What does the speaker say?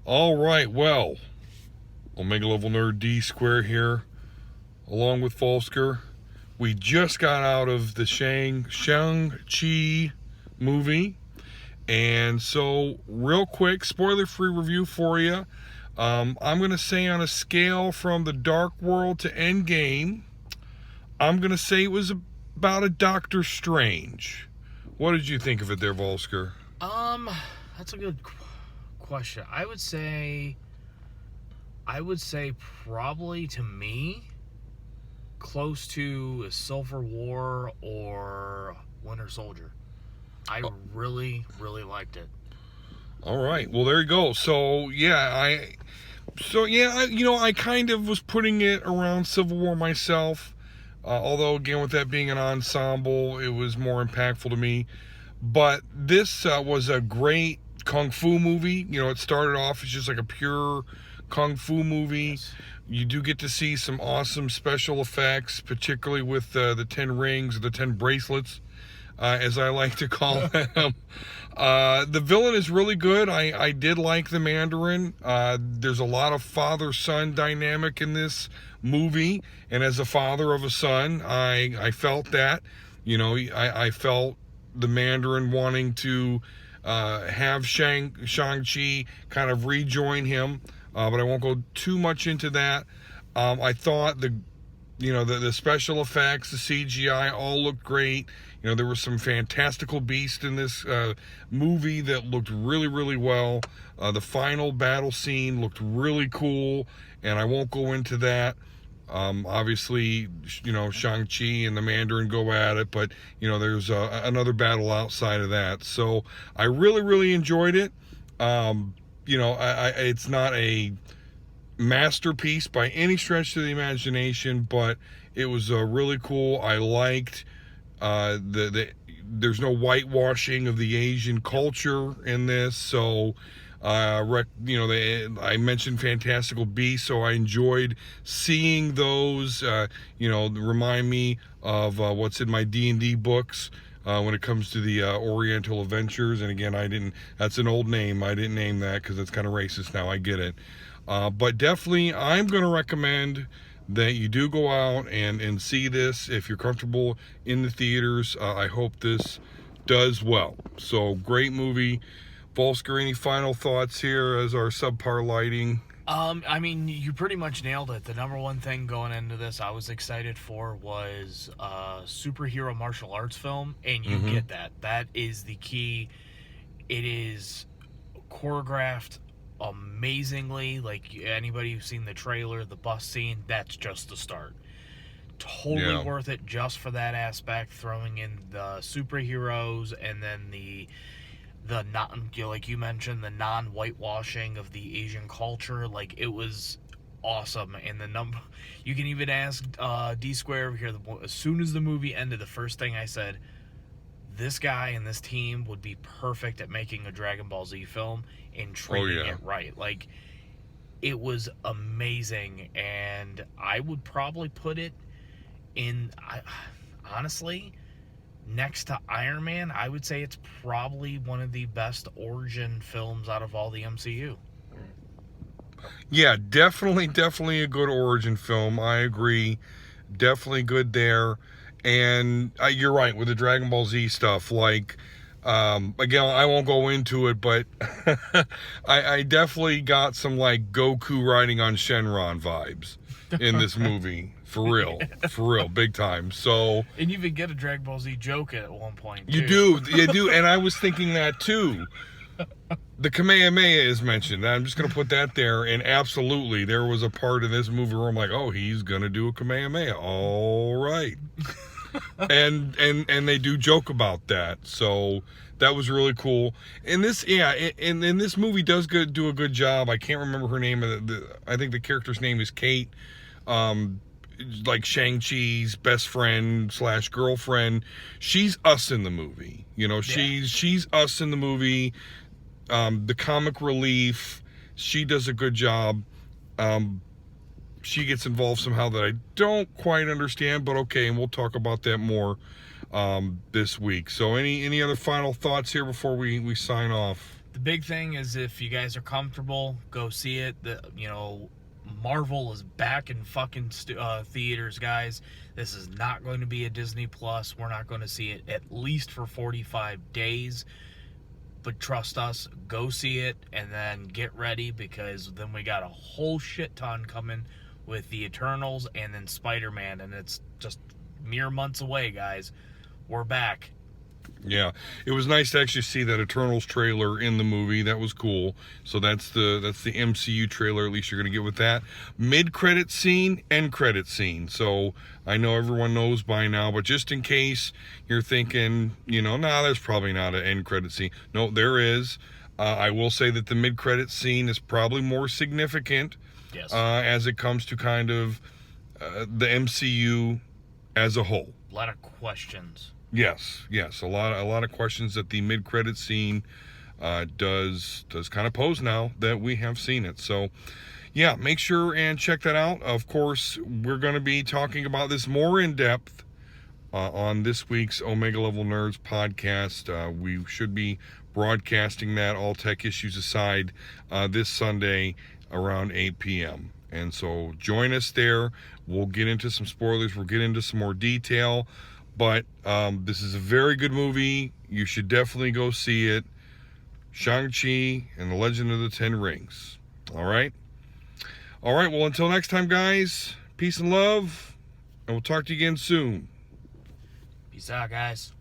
All right, well, Omega Level Nerd Dsquare here, along with Vulsker. We just got out of the Shang-Chi movie, and so real quick, spoiler-free review for you. I'm going to say on a scale from the Dark World to Endgame, I'm going to say it was about a Doctor Strange. What did you think of it there, Vulsker? That's a good question. I would say probably to me close to a Civil War or Winter Soldier. I really liked it. All right. Well, there you go. I kind of was putting it around Civil War myself. Although, again, with that being an ensemble, it was more impactful to me. But this was a great kung fu movie. You know, it started off as just like a pure kung fu movie. Yes. You do get to see some awesome special effects, particularly with the 10 rings, or the 10 bracelets, as I like to call them. The villain is really good. I did like the Mandarin. There's a lot of father-son dynamic in this movie, and as a father of a son, I felt that. You know, I felt the Mandarin wanting to have Shang-Chi kind of rejoin him, but I won't go too much into that. I thought the special effects, the CGI all looked great. You know, there were some fantastical beasts in this movie that looked really well. The final battle scene looked really cool, and I won't go into that. Obviously, you know, Shang-Chi and the Mandarin go at it, but, you know, there's another battle outside of that. So I really enjoyed it. It's not a masterpiece by any stretch of the imagination, but it was really cool. I liked there's no whitewashing of the Asian culture in this, so I mentioned fantastical beasts, so I enjoyed seeing those. Remind me of what's in my D&D books when it comes to the Oriental Adventures. And again, that's an old name. I didn't name that because it's kind of racist now. I get it. But definitely, I'm going to recommend that you do go out and see this if you're comfortable in the theaters. I hope this does well. So, great movie. Vulsker, any final thoughts here as our subpar lighting? I mean, you pretty much nailed it. The number one thing going into this I was excited for was a superhero martial arts film, and you get that. That is the key. It is choreographed amazingly. Like, anybody who's seen the trailer, the bus scene, that's just the start. Totally worth it just for that aspect, throwing in the superheroes and then the like you mentioned, the non-whitewashing of the Asian culture. Like, it was awesome. And you can even ask D-Square over here, as soon as the movie ended, the first thing I said, this guy and this team would be perfect at making a Dragon Ball Z film and treating it right. Like, it was amazing, and I would probably put it in, honestly, next to Iron Man. I would say it's probably one of the best origin films out of all the MCU. Yeah, definitely a good origin film. I agree. Definitely good there. And you're right with the Dragon Ball Z stuff. Like, again, I won't go into it, but I definitely got some, like, Goku riding on Shenron vibes in this movie. For real, big time. So, and you even get a Dragon Ball Z joke at one point, too. You do, and I was thinking that, too. The Kamehameha is mentioned. I'm just going to put that there, and absolutely, there was a part in this movie where I'm like, oh, he's going to do a Kamehameha. All right. and they do joke about that, so that was really cool. And this, and this movie does do a good job. I can't remember her name. I think the character's name is Kate. Like Shang-Chi's best friend / girlfriend. She's us in the movie. You know, she's us in the movie. The comic relief. She does a good job. She gets involved somehow that I don't quite understand, but okay, and we'll talk about that more this week. So any other final thoughts here before we sign off? The big thing is, if you guys are comfortable, go see it. Marvel is back in fucking theaters, guys. This is not going to be a Disney Plus. We're not going to see it at least for 45 days. But trust us, go see it and then get ready, because then we got a whole shit ton coming with the Eternals and then Spider-Man, and it's just mere months away, guys. We're back. Yeah, it was nice to actually see that Eternals trailer in the movie. That was cool. So that's the MCU trailer. At least you're gonna get with that mid-credit scene, end credit scene. So I know everyone knows by now, but just in case you're thinking, there's probably not an end credit scene. No, there is. I will say that the mid-credit scene is probably more significant. Yes. As it comes to kind of the MCU as a whole. A lot of questions. Yes, a lot of questions that the mid-credit scene does kind of pose now that we have seen it. So, yeah, make sure and check that out. Of course, we're going to be talking about this more in depth on this week's Omega Level Nerds podcast. We should be broadcasting that, all tech issues aside, this Sunday around 8 p.m. And so join us there. We'll get into some spoilers. We'll get into some more detail. But this is a very good movie. You should definitely go see it. Shang-Chi and the Legend of the Ten Rings. All right? All right, well, until next time, guys, peace and love. And we'll talk to you again soon. Peace out, guys.